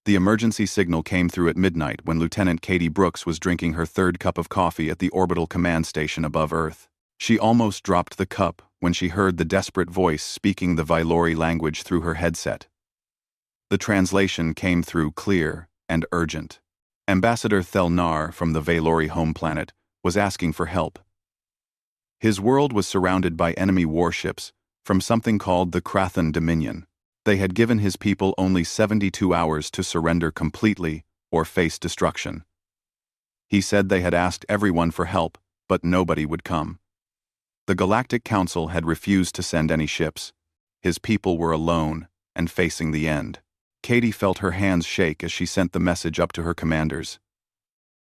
The emergency signal came through at midnight when Lieutenant Katie Brooks was drinking her third cup of coffee at the orbital command station above Earth. She almost dropped the cup when she heard the desperate voice speaking the Vailori language through her headset. The translation came through clear and urgent. Ambassador Thelnar from the Vailori home planet was asking for help. His world was surrounded by enemy warships from something called the Krathan Dominion. They had given his people only 72 hours to surrender completely or face destruction. He said they had asked everyone for help, but nobody would come. The Galactic Council had refused to send any ships. His people were alone and facing the end. Katie felt her hands shake as she sent the message up to her commanders.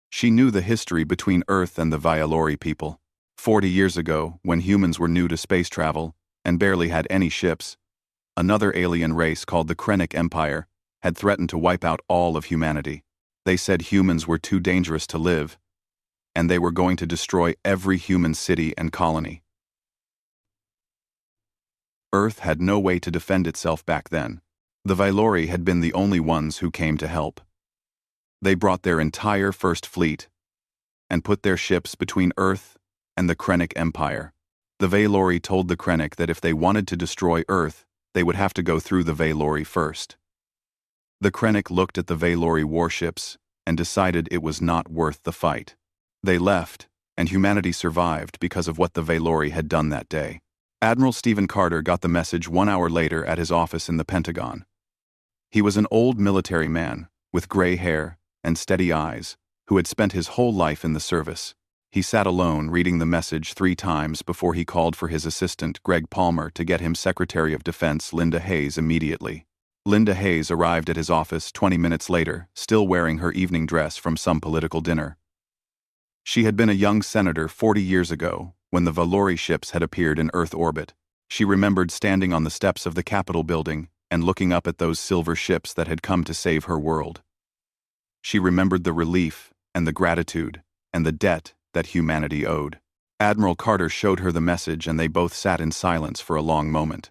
She knew the history between Earth and the Vailori people. 40 years ago, when humans were new to space travel and barely had any ships, another alien race called the Krennic Empire had threatened to wipe out all of humanity. They said humans were too dangerous to live, and they were going to destroy every human city and colony. Earth had no way to defend itself back then. The Vailori had been the only ones who came to help. They brought their entire First Fleet and put their ships between Earth and the Krennic Empire. The Vailori told the Krennic that if they wanted to destroy Earth, they would have to go through the Vailori first. The Krennic looked at the Vailori warships and decided it was not worth the fight. They left, and humanity survived because of what the Vailori had done that day. Admiral Stephen Carter got the message 1 hour later at his office in the Pentagon. He was an old military man, with gray hair and steady eyes, who had spent his whole life in the service. He sat alone reading the message 3 times before he called for his assistant, Greg Palmer, to get him Secretary of Defense Linda Hayes immediately. Linda Hayes arrived at his office 20 minutes later, still wearing her evening dress from some political dinner. She had been a young senator 40 years ago, when the Vailori ships had appeared in Earth orbit. She remembered standing on the steps of the Capitol building and looking up at those silver ships that had come to save her world. She remembered the relief and the gratitude and the debt that humanity owed. Admiral Carter showed her the message and they both sat in silence for a long moment.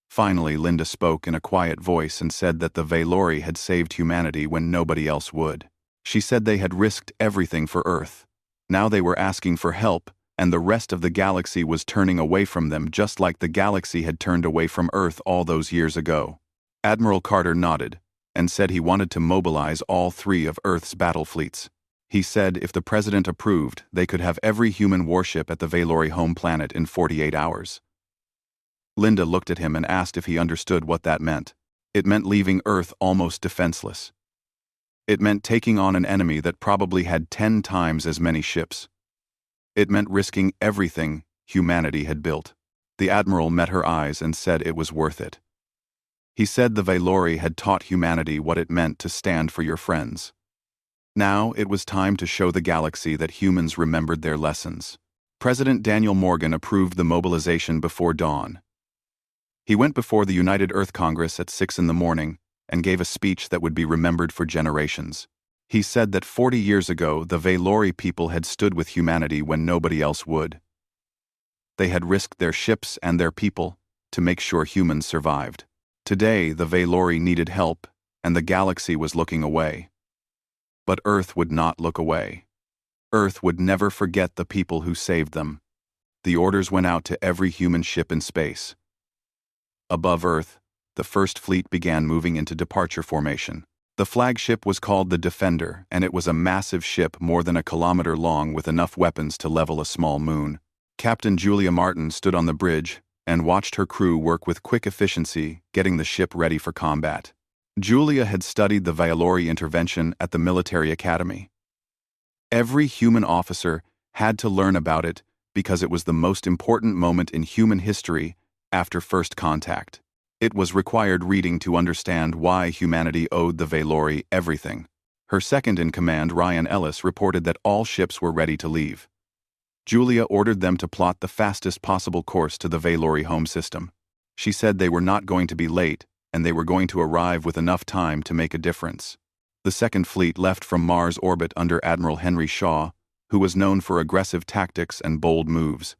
Finally, Linda spoke in a quiet voice and said that the Vailori had saved humanity when nobody else would. She said they had risked everything for Earth. Now they were asking for help, and the rest of the galaxy was turning away from them just like the galaxy had turned away from Earth all those years ago. Admiral Carter nodded and said he wanted to mobilize all 3 of Earth's battle fleets. He said if the president approved, they could have every human warship at the Vailori home planet in 48 hours. Linda looked at him and asked if he understood what that meant. It meant leaving Earth almost defenseless. It meant taking on an enemy that probably had 10 times as many ships. It meant risking everything humanity had built. The Admiral met her eyes and said it was worth it. He said the Vailori had taught humanity what it meant to stand for your friends. Now it was time to show the galaxy that humans remembered their lessons. President Daniel Morgan approved the mobilization before dawn. He went before the United Earth Congress at 6 in the morning and gave a speech that would be remembered for generations. He said that 40 years ago the Vailori people had stood with humanity when nobody else would. They had risked their ships and their people to make sure humans survived. Today the Vailori needed help and the galaxy was looking away. But Earth would not look away. Earth would never forget the people who saved them. The orders went out to every human ship in space. Above Earth, the First Fleet began moving into departure formation. The flagship was called the Defender, and it was a massive ship more than a kilometer long with enough weapons to level a small moon. Captain Julia Martin stood on the bridge and watched her crew work with quick efficiency, getting the ship ready for combat. Julia had studied the Vailori intervention at the military academy. Every human officer had to learn about it because it was the most important moment in human history after first contact. It was required reading to understand why humanity owed the Vailori everything. Her second-in-command, Ryan Ellis, reported that all ships were ready to leave. Julia ordered them to plot the fastest possible course to the Vailori home system. She said they were not going to be late, and they were going to arrive with enough time to make a difference. The Second Fleet left from Mars orbit under Admiral Henry Shaw, who was known for aggressive tactics and bold moves.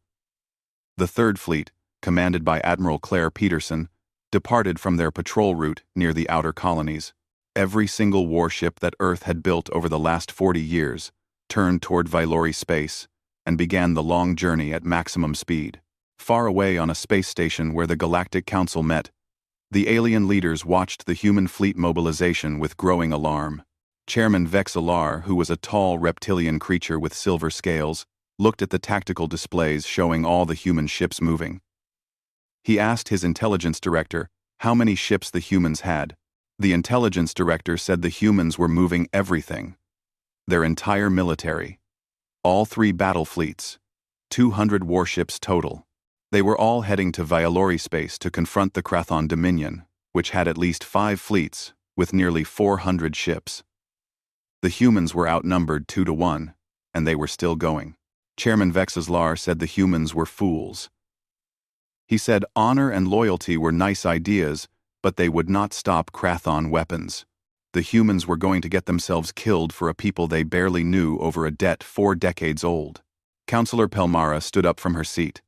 The Third Fleet, commanded by Admiral Claire Peterson, departed from their patrol route near the outer colonies. Every single warship that Earth had built over the last 40 years turned toward Vylori space and began the long journey at maximum speed. Far away on a space station where the Galactic Council met, the alien leaders watched the human fleet mobilization with growing alarm. Chairman Vexillar, who was a tall reptilian creature with silver scales, looked at the tactical displays showing all the human ships moving. He asked his intelligence director how many ships the humans had. The intelligence director said the humans were moving everything. Their entire military. All 3 battle fleets. 200 warships total. They were all heading to Vylori space to confront the Krathon Dominion, which had at least 5 fleets, with nearly 400 ships. The humans were outnumbered 2 to 1, and they were still going. Chairman Vexillar said the humans were fools. He said honor and loyalty were nice ideas, but they would not stop Krathon weapons. The humans were going to get themselves killed for a people they barely knew over a debt 4 decades old. Councillor Pelmara stood up from her seat.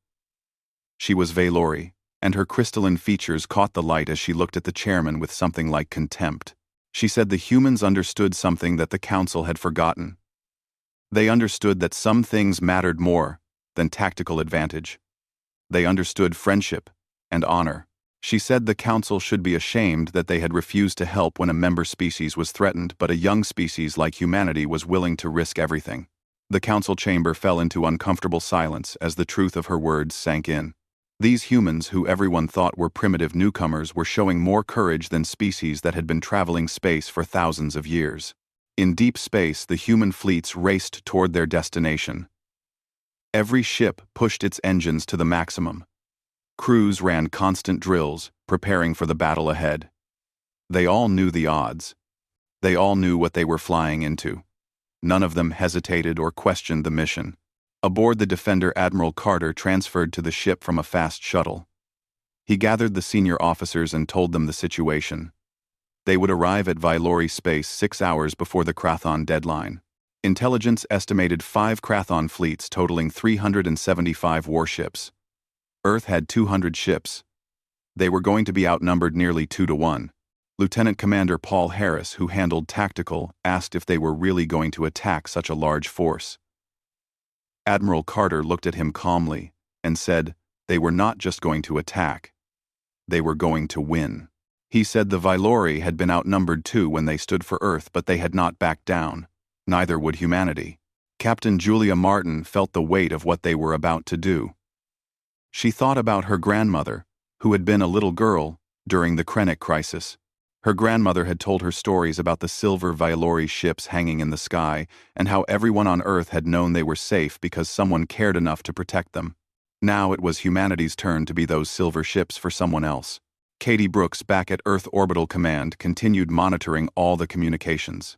She was Vylori, and her crystalline features caught the light as she looked at the chairman with something like contempt. She said the humans understood something that the council had forgotten. They understood that some things mattered more than tactical advantage. They understood friendship and honor. She said the council should be ashamed that they had refused to help when a member species was threatened, but a young species like humanity was willing to risk everything. The council chamber fell into uncomfortable silence as the truth of her words sank in. These humans, who everyone thought were primitive newcomers, were showing more courage than species that had been traveling space for thousands of years. In deep space, the human fleets raced toward their destination. Every ship pushed its engines to the maximum. Crews ran constant drills, preparing for the battle ahead. They all knew the odds. They all knew what they were flying into. None of them hesitated or questioned the mission. Aboard the Defender, Admiral Carter transferred to the ship from a fast shuttle. He gathered the senior officers and told them the situation. They would arrive at Vylori space 6 hours before the Krathon deadline. Intelligence estimated 5 Krathon fleets totaling 375 warships. Earth had 200 ships. They were going to be outnumbered nearly 2 to 1. Lieutenant Commander Paul Harris, who handled tactical, asked if they were really going to attack such a large force. Admiral Carter looked at him calmly and said they were not just going to attack. They were going to win. He said the Vylori had been outnumbered too when they stood for Earth, but they had not backed down. Neither would humanity. Captain Julia Martin felt the weight of what they were about to do. She thought about her grandmother, who had been a little girl during the Krennic crisis. Her grandmother had told her stories about the silver Vylori ships hanging in the sky and how everyone on Earth had known they were safe because someone cared enough to protect them. Now it was humanity's turn to be those silver ships for someone else. Katie Brooks, back at Earth Orbital Command, continued monitoring all the communications.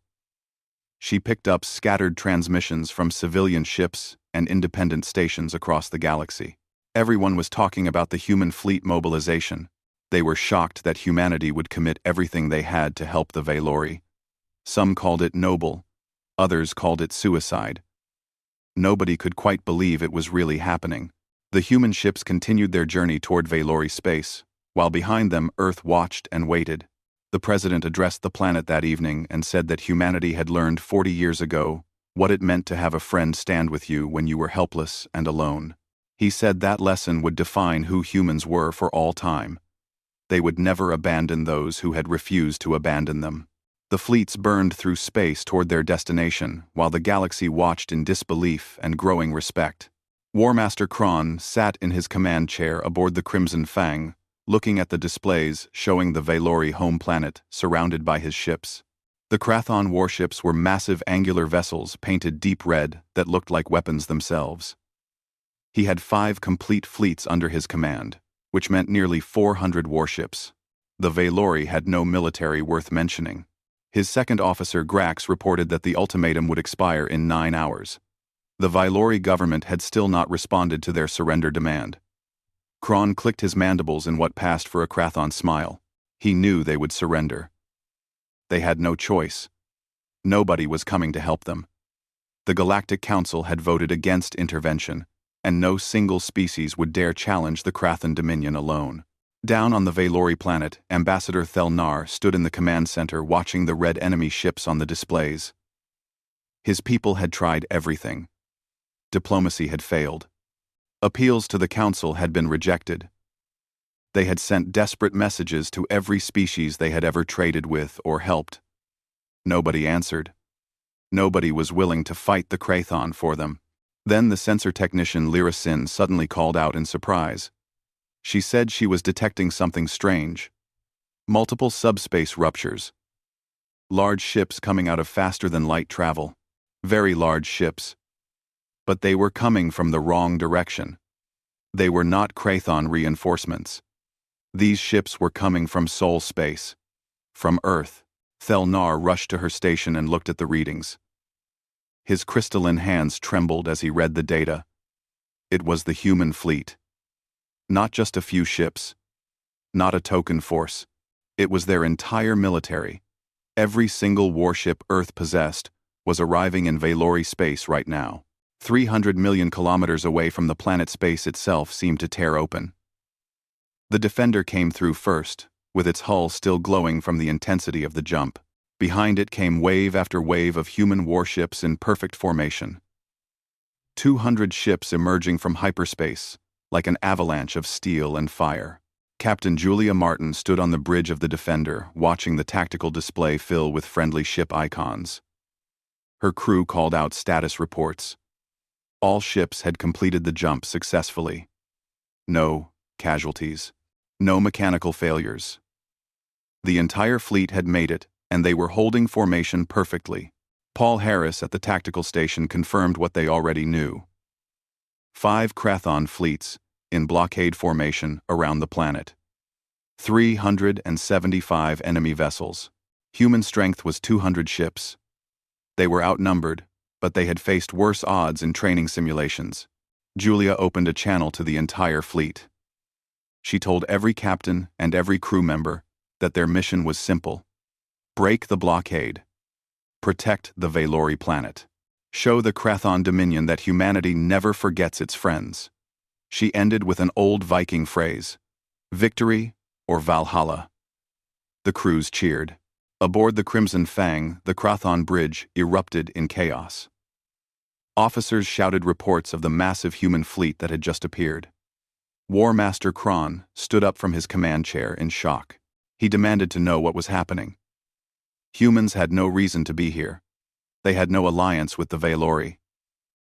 She picked up scattered transmissions from civilian ships and independent stations across the galaxy. Everyone was talking about the human fleet mobilization. They were shocked that humanity would commit everything they had to help the Vylori. Some called it noble, others called it suicide. Nobody could quite believe it was really happening. The human ships continued their journey toward Vylori space, while behind them Earth watched and waited. The president addressed the planet that evening and said that humanity had learned 40 years ago what it meant to have a friend stand with you when you were helpless and alone. He said that lesson would define who humans were for all time. They would never abandon those who had refused to abandon them. The fleets burned through space toward their destination, while the galaxy watched in disbelief and growing respect. War Master Kron sat in his command chair aboard the Crimson Fang, looking at the displays showing the Vylori home planet surrounded by his ships. The Krathon warships were massive angular vessels painted deep red that looked like weapons themselves. He had 5 complete fleets under his command, which meant nearly 400 warships. The Vylori had no military worth mentioning. His second officer, Grax, reported that the ultimatum would expire in 9 hours. The Vylori government had still not responded to their surrender demand. Kron clicked his mandibles in what passed for a Krathon smile. He knew they would surrender. They had no choice. Nobody was coming to help them. The Galactic Council had voted against intervention, and no single species would dare challenge the Krathon Dominion alone. Down on the Valori planet, Ambassador Thelnar stood in the command center watching the red enemy ships on the displays. His people had tried everything. Diplomacy had failed. Appeals to the Council had been rejected. They had sent desperate messages to every species they had ever traded with or helped. Nobody answered. Nobody was willing to fight the Krathon for them. Then the sensor technician Lyra Sin suddenly called out in surprise. She said she was detecting something strange. Multiple subspace ruptures. Large ships coming out of faster-than-light travel. Very large ships. But they were coming from the wrong direction. They were not Krathon reinforcements. These ships were coming from Sol space. From Earth. Thelnar rushed to her station and looked at the readings. His crystalline hands trembled as he read the data. It was the human fleet. Not just a few ships. Not a token force. It was their entire military. Every single warship Earth possessed was arriving in Valori space right now. 300 million kilometers away from the planet space itself seemed to tear open. The Defender came through first, with its hull still glowing from the intensity of the jump. Behind it came wave after wave of human warships in perfect formation. 200 ships emerging from hyperspace, like an avalanche of steel and fire. Captain Julia Martin stood on the bridge of the Defender, watching the tactical display fill with friendly ship icons. Her crew called out status reports. All ships had completed the jump successfully. No casualties. No mechanical failures. The entire fleet had made it, and they were holding formation perfectly. Paul Harris at the tactical station confirmed what they already knew. 5 Krathon fleets, in blockade formation around the planet. 375 enemy vessels. Human strength was 200 ships. They were outnumbered, but they had faced worse odds in training simulations. Julia opened a channel to the entire fleet. She told every captain and every crew member that their mission was simple. Break the blockade. Protect the Valori planet. Show the Krathon Dominion that humanity never forgets its friends. She ended with an old Viking phrase, victory or Valhalla. The crews cheered. Aboard the Crimson Fang, the Krathon bridge erupted in chaos. Officers shouted reports of the massive human fleet that had just appeared. War Master Kron stood up from his command chair in shock. He demanded to know what was happening. Humans had no reason to be here. They had no alliance with the Valori.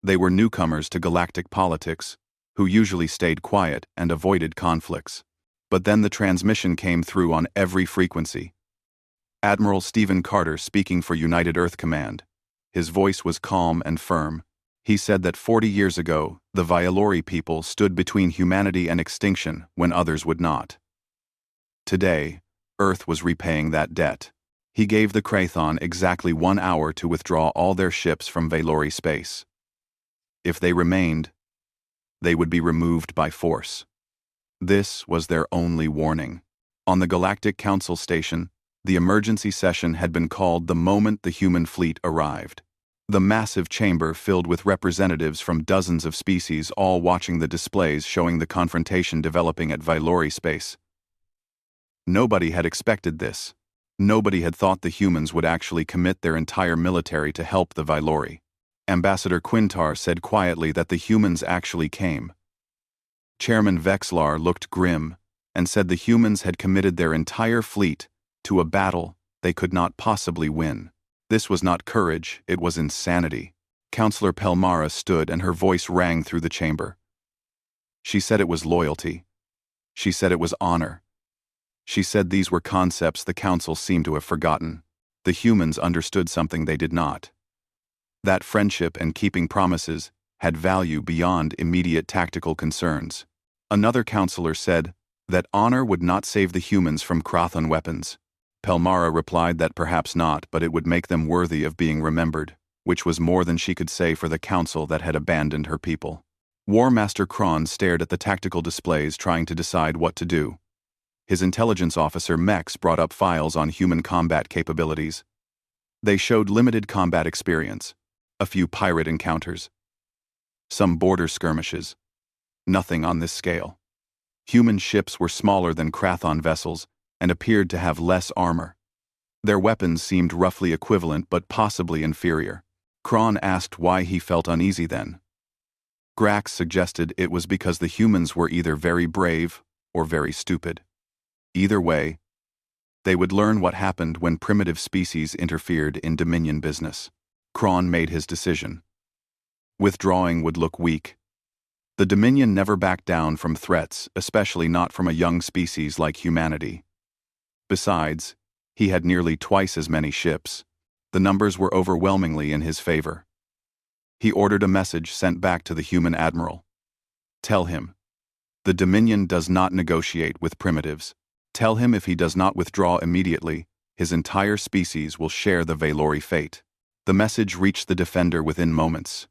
They were newcomers to galactic politics, who usually stayed quiet and avoided conflicts. But then the transmission came through on every frequency. Admiral Stephen Carter speaking for United Earth Command. His voice was calm and firm. He said that 40 years ago, the Valori people stood between humanity and extinction when others would not. Today, Earth was repaying that debt. He gave the Krathon exactly 1 hour to withdraw all their ships from Valori space. If they remained, they would be removed by force. This was their only warning. On the Galactic Council station, the emergency session had been called the moment the human fleet arrived. The massive chamber filled with representatives from dozens of species all watching the displays showing the confrontation developing at Valori space. Nobody had expected this. Nobody had thought the humans would actually commit their entire military to help the Valori. Ambassador Quintar said quietly that the humans actually came. Chairman Vexlar looked grim and said the humans had committed their entire fleet to a battle they could not possibly win. This was not courage, it was insanity. Counselor Pelmara stood and her voice rang through the chamber. She said it was loyalty. She said it was honor. She said these were concepts the Council seemed to have forgotten. The humans understood something they did not. That friendship and keeping promises had value beyond immediate tactical concerns. Another counselor said that honor would not save the humans from Krathon weapons. Pelmara replied that perhaps not, but it would make them worthy of being remembered, which was more than she could say for the Council that had abandoned her people. War Master Kron stared at the tactical displays trying to decide what to do. His intelligence officer Mex brought up files on human combat capabilities. They showed limited combat experience, a few pirate encounters, some border skirmishes. Nothing on this scale. Human ships were smaller than Krathon vessels and appeared to have less armor. Their weapons seemed roughly equivalent but possibly inferior. Kron asked why he felt uneasy then. Grax suggested it was because the humans were either very brave or very stupid. Either way, they would learn what happened when primitive species interfered in Dominion business. Kron made his decision. Withdrawing would look weak. The Dominion never backed down from threats, especially not from a young species like humanity. Besides, he had nearly twice as many ships. The numbers were overwhelmingly in his favor. He ordered a message sent back to the human admiral. Tell him, the Dominion does not negotiate with primitives. Tell him if he does not withdraw immediately, his entire species will share the Valori fate. The message reached the Defender within moments.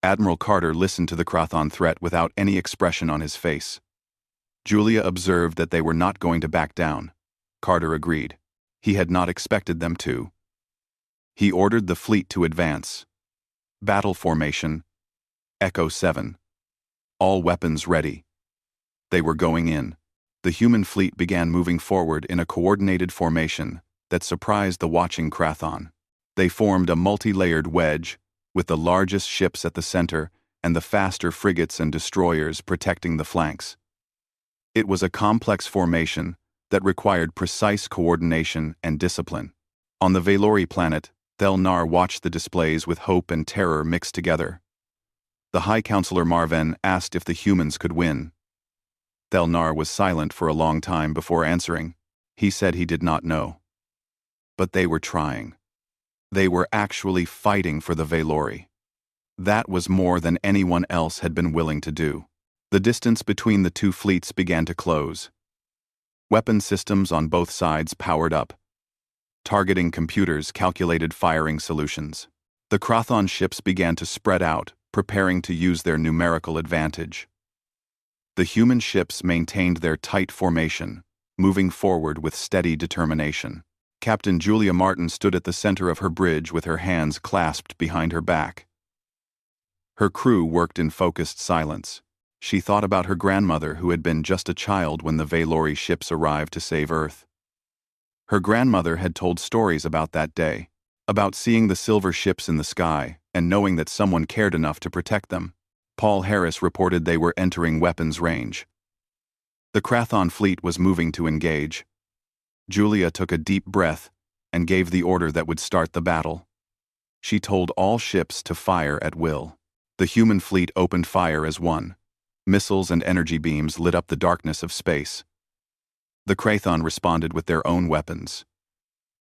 Admiral Carter listened to the Krathon threat without any expression on his face. Julia observed that they were not going to back down. Carter agreed. He had not expected them to. He ordered the fleet to advance. Battle formation. Echo 7. All weapons ready. They were going in. The human fleet began moving forward in a coordinated formation that surprised the watching Krathon. They formed a multi-layered wedge, with the largest ships at the center and the faster frigates and destroyers protecting the flanks. It was a complex formation that required precise coordination and discipline. On the Valori planet, Thelnar watched the displays with hope and terror mixed together. The High Counselor Marven asked if the humans could win. Thelnar was silent for a long time before answering. He said he did not know. But they were trying. They were actually fighting for the Valori. That was more than anyone else had been willing to do. The distance between the two fleets began to close. Weapon systems on both sides powered up. Targeting computers calculated firing solutions. The Krathon ships began to spread out, preparing to use their numerical advantage. The human ships maintained their tight formation, moving forward with steady determination. Captain Julia Martin stood at the center of her bridge with her hands clasped behind her back. Her crew worked in focused silence. She thought about her grandmother who had been just a child when the Valori ships arrived to save Earth. Her grandmother had told stories about that day, about seeing the silver ships in the sky and knowing that someone cared enough to protect them. Paul Harris reported they were entering weapons range. The Krathon fleet was moving to engage. Julia took a deep breath and gave the order that would start the battle. She told all ships to fire at will. The human fleet opened fire as one. Missiles and energy beams lit up the darkness of space. The Krathon responded with their own weapons.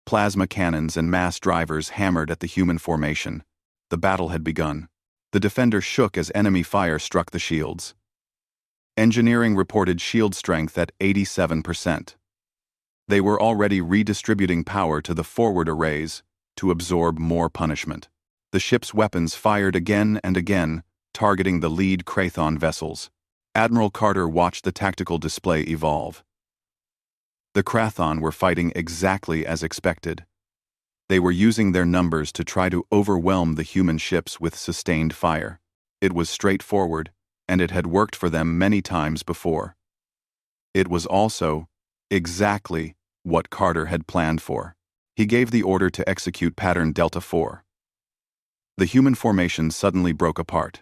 Plasma cannons and mass drivers hammered at the human formation. The battle had begun. The Defender shook as enemy fire struck the shields. Engineering reported shield strength at 87%. They were already redistributing power to the forward arrays to absorb more punishment. The ship's weapons fired again and again, targeting the lead Krathon vessels. Admiral Carter watched the tactical display evolve. The Krathon were fighting exactly as expected. They were using their numbers to try to overwhelm the human ships with sustained fire. It was straightforward, and it had worked for them many times before. It was also exactly what Carter had planned for. He gave the order to execute pattern Delta 4. The human formation suddenly broke apart.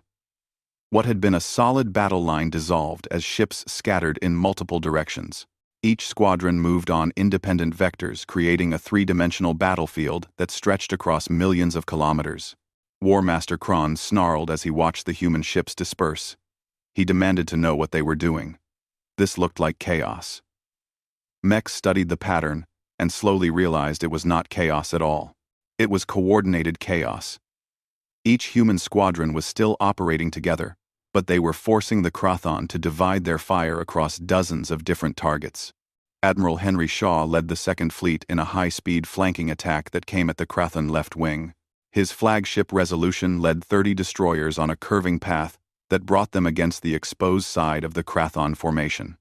What had been a solid battle line dissolved as ships scattered in multiple directions. Each squadron moved on independent vectors, creating a three-dimensional battlefield that stretched across millions of kilometers. War Master Kron snarled as he watched the human ships disperse. He demanded to know what they were doing. This looked like chaos. Mechs studied the pattern and slowly realized it was not chaos at all. It was coordinated chaos. Each human squadron was still operating together, but they were forcing the Krathon to divide their fire across dozens of different targets. Admiral Henry Shaw led the Second Fleet in a high-speed flanking attack that came at the Krathon left wing. His flagship Resolution led 30 destroyers on a curving path that brought them against the exposed side of the Krathon formation.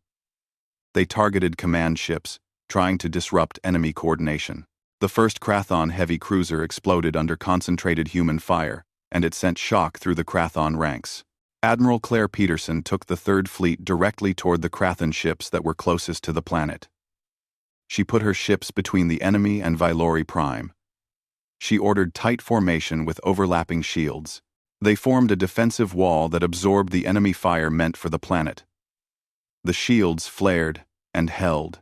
They targeted command ships, trying to disrupt enemy coordination. The first Krathon heavy cruiser exploded under concentrated human fire, and it sent shock through the Krathon ranks. Admiral Claire Peterson took the Third Fleet directly toward the Krathan ships that were closest to the planet. She put her ships between the enemy and Vylori Prime. She ordered tight formation with overlapping shields. They formed a defensive wall that absorbed the enemy fire meant for the planet. The shields flared and held.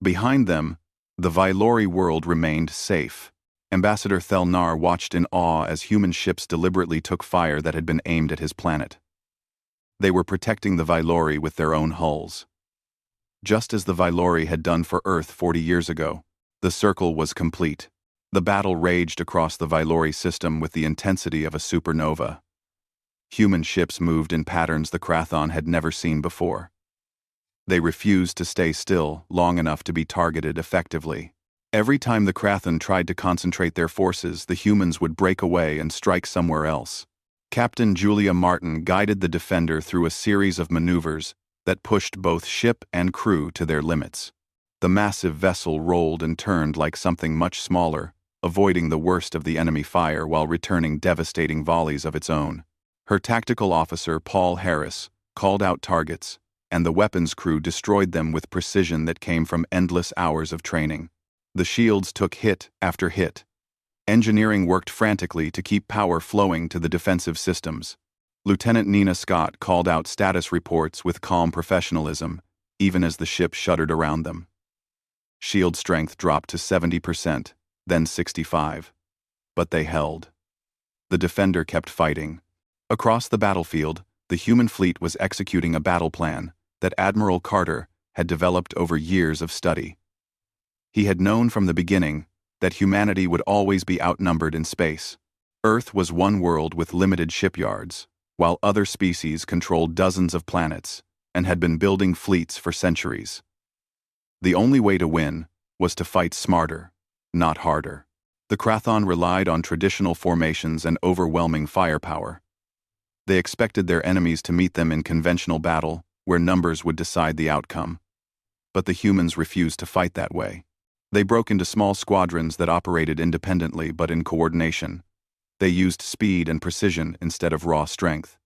Behind them, the Vylori world remained safe. Ambassador Thelnar watched in awe as human ships deliberately took fire that had been aimed at his planet. They were protecting the Vylori with their own hulls. Just as the Vylori had done for Earth 40 years ago, the circle was complete. The battle raged across the Vylori system with the intensity of a supernova. Human ships moved in patterns the Krathan had never seen before. They refused to stay still long enough to be targeted effectively. Every time the Krathan tried to concentrate their forces, the humans would break away and strike somewhere else. Captain Julia Martin guided the Defender through a series of maneuvers that pushed both ship and crew to their limits. The massive vessel rolled and turned like something much smaller, avoiding the worst of the enemy fire while returning devastating volleys of its own. Her tactical officer, Paul Harris, called out targets, and the weapons crew destroyed them with precision that came from endless hours of training. The shields took hit after hit. Engineering worked frantically to keep power flowing to the defensive systems. Lieutenant Nina Scott called out status reports with calm professionalism, even as the ship shuddered around them. Shield strength dropped to 70%, then 65%. But they held. The Defender kept fighting. Across the battlefield, the human fleet was executing a battle plan that Admiral Carter had developed over years of study. He had known from the beginning that humanity would always be outnumbered in space. Earth was one world with limited shipyards, while other species controlled dozens of planets and had been building fleets for centuries. The only way to win was to fight smarter, not harder. The Krathan relied on traditional formations and overwhelming firepower. They expected their enemies to meet them in conventional battle, where numbers would decide the outcome. But the humans refused to fight that way. They broke into small squadrons that operated independently but in coordination. They used speed and precision instead of raw strength.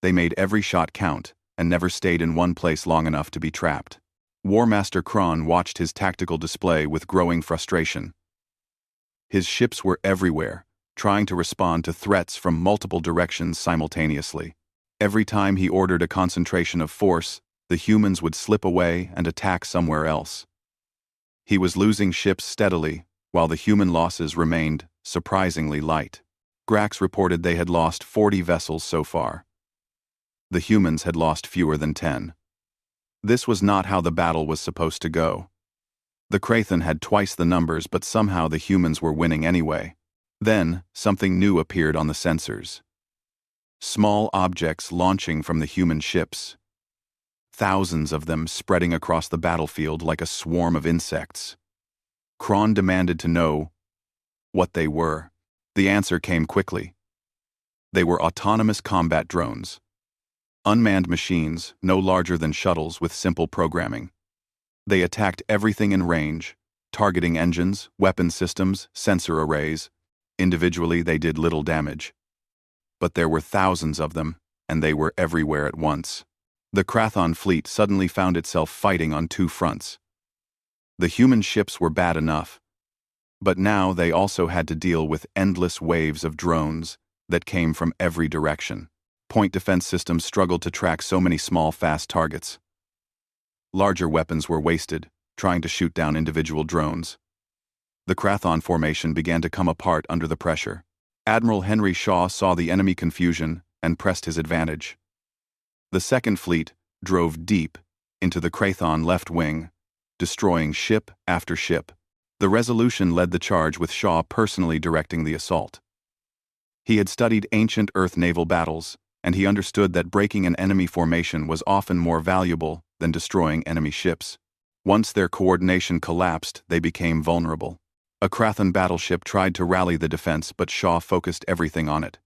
They made every shot count and never stayed in one place long enough to be trapped. War Master Kron watched his tactical display with growing frustration. His ships were everywhere, trying to respond to threats from multiple directions simultaneously. Every time he ordered a concentration of force, the humans would slip away and attack somewhere else. He was losing ships steadily, while the human losses remained surprisingly light. Grax reported they had lost 40 vessels so far. The humans had lost fewer than 10. This was not how the battle was supposed to go. The Krathan had twice the numbers, but somehow the humans were winning anyway. Then, something new appeared on the sensors. Small objects launching from the human ships. Thousands of them spreading across the battlefield like a swarm of insects. Kron demanded to know what they were. The answer came quickly. They were autonomous combat drones. Unmanned machines, no larger than shuttles with simple programming. They attacked everything in range, targeting engines, weapon systems, sensor arrays. Individually, they did little damage. But there were thousands of them, and they were everywhere at once. The Krathan fleet suddenly found itself fighting on two fronts. The human ships were bad enough, but now they also had to deal with endless waves of drones that came from every direction. Point defense systems struggled to track so many small, fast targets. Larger weapons were wasted, trying to shoot down individual drones. The Krathan formation began to come apart under the pressure. Admiral Henry Shaw saw the enemy confusion and pressed his advantage. The Second Fleet drove deep into the Krathan left wing, destroying ship after ship. The Resolution led the charge with Shaw personally directing the assault. He had studied ancient Earth naval battles, and he understood that breaking an enemy formation was often more valuable than destroying enemy ships. Once their coordination collapsed, they became vulnerable. A Krathan battleship tried to rally the defense, but Shaw focused everything on it.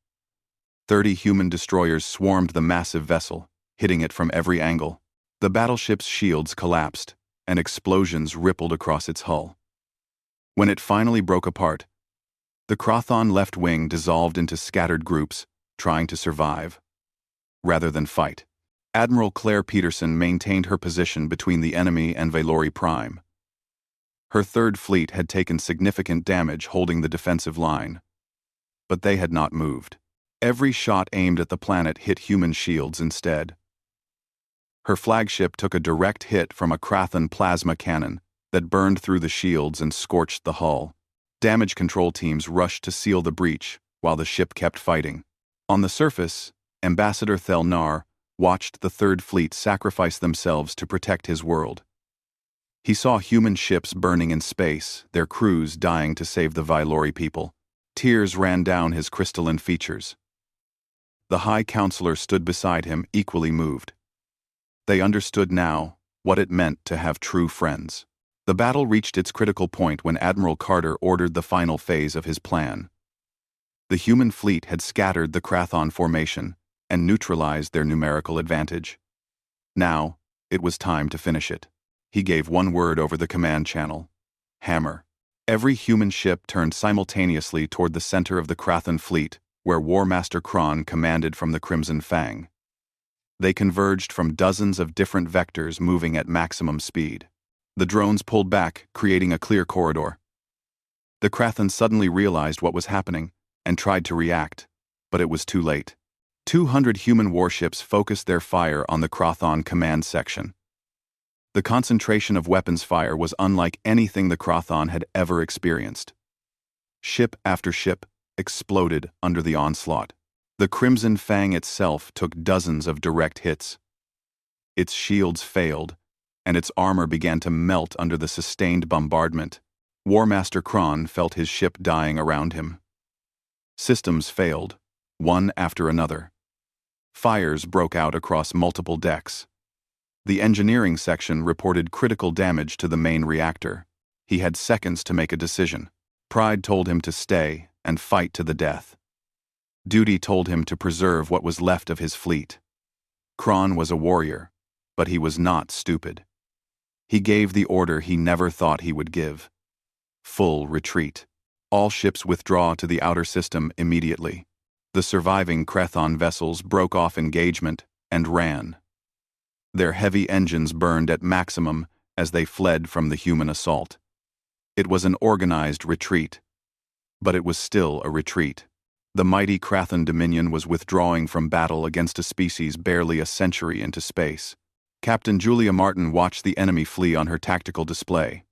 30 human destroyers swarmed the massive vessel, hitting it from every angle. The battleship's shields collapsed, and explosions rippled across its hull. When it finally broke apart, the Krathan left wing dissolved into scattered groups, trying to survive. rather than fight. Admiral Claire Peterson maintained her position between the enemy and Valori Prime. Her third fleet had taken significant damage holding the defensive line. But they had not moved. Every shot aimed at the planet hit human shields instead. Her flagship took a direct hit from a Krathon plasma cannon that burned through the shields and scorched the hull. Damage control teams rushed to seal the breach while the ship kept fighting. On the surface, Ambassador Thelnar watched the Third Fleet sacrifice themselves to protect his world. He saw human ships burning in space, their crews dying to save the Valori people. Tears ran down his crystalline features. The High Counselor stood beside him, equally moved. They understood now what it meant to have true friends. The battle reached its critical point when Admiral Carter ordered the final phase of his plan. The human fleet had scattered the Krathon formation and neutralized their numerical advantage. Now, it was time to finish it. He gave one word over the command channel: hammer. Every human ship turned simultaneously toward the center of the Krathon fleet, where War Master Kron commanded from the Crimson Fang. They converged from dozens of different vectors moving at maximum speed. The drones pulled back, creating a clear corridor. The Krathon suddenly realized what was happening and tried to react, but it was too late. 200 human warships focused their fire on the Krathon command section. The concentration of weapons fire was unlike anything the Krathon had ever experienced. Ship after ship exploded under the onslaught. The Crimson Fang itself took dozens of direct hits. Its shields failed, and its armor began to melt under the sustained bombardment. War Master Kron felt his ship dying around him. Systems failed, one after another. Fires broke out across multiple decks. The engineering section reported critical damage to the main reactor. He had seconds to make a decision. Pride told him to stay and fight to the death. Duty told him to preserve what was left of his fleet. Kron was a warrior, but he was not stupid. He gave the order he never thought he would give: full retreat. All ships withdraw to the outer system immediately. The surviving Krathon vessels broke off engagement and ran. Their heavy engines burned at maximum as they fled from the human assault. It was an organized retreat, but it was still a retreat. The mighty Krathon Dominion was withdrawing from battle against a species barely a century into space. Captain Julia Martin watched the enemy flee on her tactical display.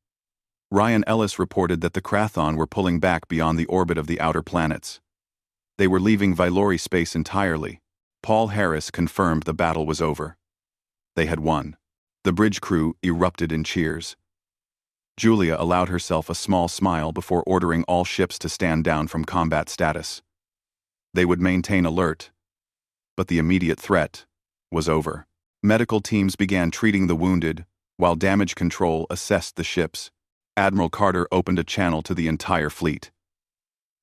Ryan Ellis reported that the Krathon were pulling back beyond the orbit of the outer planets. They were leaving Valori space entirely. Paul Harris confirmed the battle was over. They had won. The bridge crew erupted in cheers. Julia allowed herself a small smile before ordering all ships to stand down from combat status. They would maintain alert, but the immediate threat was over. Medical teams began treating the wounded, while damage control assessed the ships. Admiral Carter opened a channel to the entire fleet.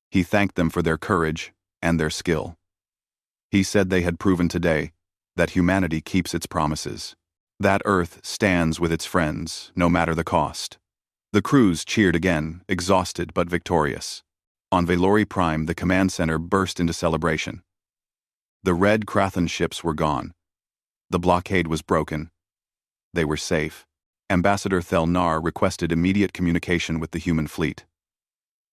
He thanked them for their courage and their skill. He said they had proven today that humanity keeps its promises, that Earth stands with its friends, no matter the cost. The crews cheered again, exhausted but victorious. On Valori Prime, the command center burst into celebration. The red Krathon ships were gone. The blockade was broken. They were safe. Ambassador Thelnar requested immediate communication with the human fleet.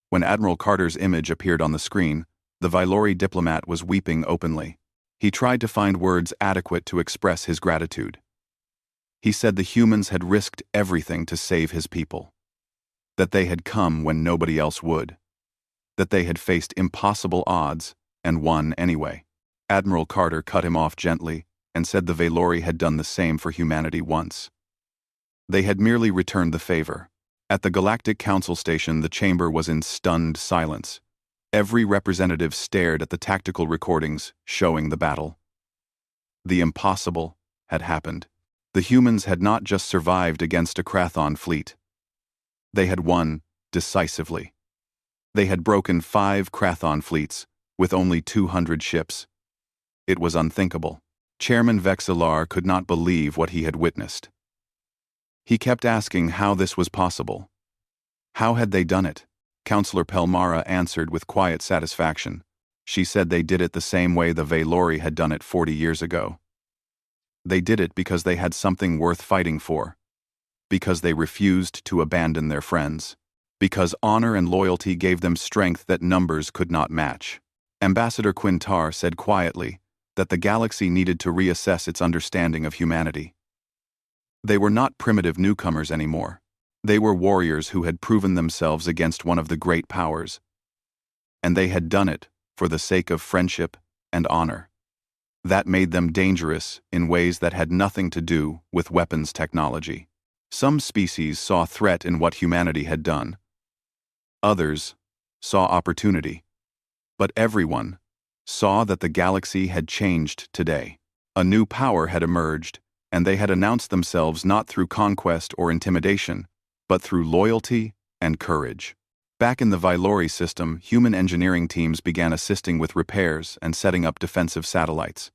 When Admiral Carter's image appeared on the screen, the Valori diplomat was weeping openly. He tried to find words adequate to express his gratitude. He said the humans had risked everything to save his people. That they had come when nobody else would. That they had faced impossible odds and won anyway. Admiral Carter cut him off gently and said the Valori had done the same for humanity once. They had merely returned the favor. At the Galactic Council Station, the chamber was in stunned silence. Every representative stared at the tactical recordings showing the battle. The impossible had happened. The humans had not just survived against a Krathon fleet. They had won decisively. They had broken 5 Krathon fleets with only 200 ships. It was unthinkable. Chairman Vexilar could not believe what he had witnessed. He kept asking how this was possible. How had they done it? Counselor Pelmara answered with quiet satisfaction. She said they did it the same way the Valori had done it 40 years ago. They did it because they had something worth fighting for. Because they refused to abandon their friends. Because honor and loyalty gave them strength that numbers could not match. Ambassador Quintar said quietly that the galaxy needed to reassess its understanding of humanity. They were not primitive newcomers anymore. They were warriors who had proven themselves against one of the great powers. And they had done it for the sake of friendship and honor. That made them dangerous in ways that had nothing to do with weapons technology. Some species saw threat in what humanity had done. Others saw opportunity. But everyone saw that the galaxy had changed today. A new power had emerged, and they had announced themselves not through conquest or intimidation, but through loyalty and courage. Back in the Valori system, human engineering teams began assisting with repairs and setting up defensive satellites.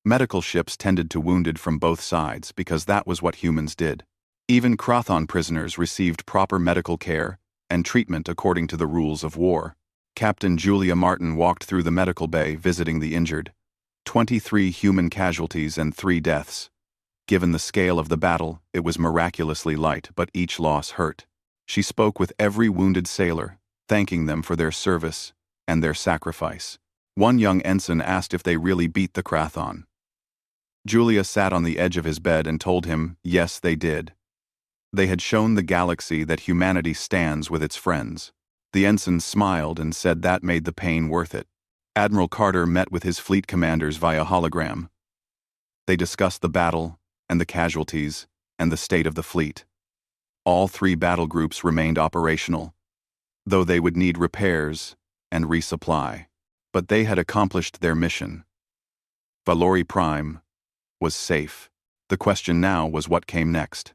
Medical ships tended to wounded from both sides because that was what humans did. Even Krathon prisoners received proper medical care and treatment according to the rules of war. Captain Julia Martin walked through the medical bay visiting the injured. 23 human casualties and 3 deaths. Given the scale of the battle, it was miraculously light, but each loss hurt. She spoke with every wounded sailor, thanking them for their service and their sacrifice. One young ensign asked if they really beat the Krathon. Julia sat on the edge of his bed and told him, yes, they did. They had shown the galaxy that humanity stands with its friends. The ensign smiled and said that made the pain worth it. Admiral Carter met with his fleet commanders via hologram. They discussed the battle and the casualties and the state of the fleet. All 3 battle groups remained operational, though they would need repairs and resupply. But they had accomplished their mission. Valori Prime was safe. The question now was what came next.